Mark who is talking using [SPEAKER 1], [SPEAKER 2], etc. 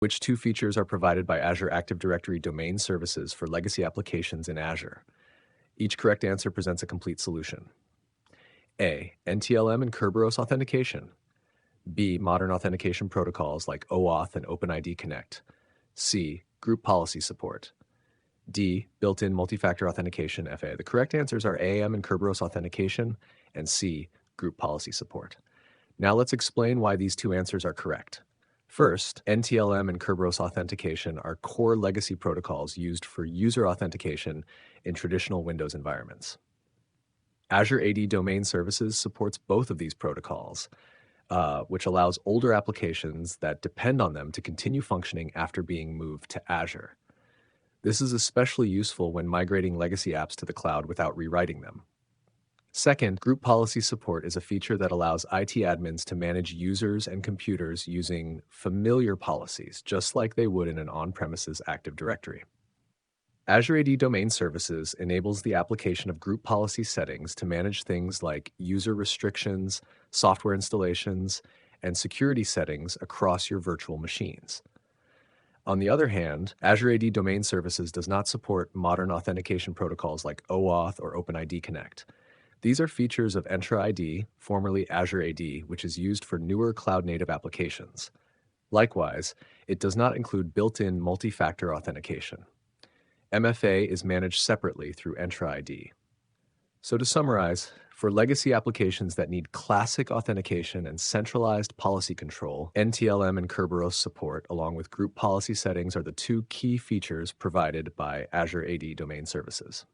[SPEAKER 1] Which two features are provided by Azure Active Directory domain services for legacy applications in Azure? Each correct answer presents a complete solution. A. NTLM and Kerberos authentication. B. Modern authentication protocols like OAuth and OpenID Connect. C. Group policy support. D. Built-in multi-factor authentication FA. The correct answers are AAM and Kerberos authentication and C. Group policy support. Now let's explain why these two answers are correct. First, NTLM and Kerberos authentication are core legacy protocols used for user authentication in traditional Windows environments. Azure AD Domain Services supports both of these protocols, which allows older applications that depend on them to continue functioning after being moved to Azure. This is especially useful when migrating legacy apps to the cloud without rewriting them. Second, group policy support is a feature that allows IT admins to manage users and computers using familiar policies, just like they would in an on-premises Active Directory. Azure AD Domain Services enables the application of group policy settings to manage things like user restrictions, software installations, and security settings across your virtual machines. On the other hand, Azure AD Domain Services does not support modern authentication protocols like OAuth or OpenID Connect. These are features of Entra ID, formerly Azure AD, which is used for newer cloud-native applications. Likewise, it does not include built-in multi-factor authentication. MFA is managed separately through Entra ID. So to summarize, for legacy applications that need classic authentication and centralized policy control, NTLM and Kerberos support, along with group policy settings, are the two key features provided by Azure AD Domain Services.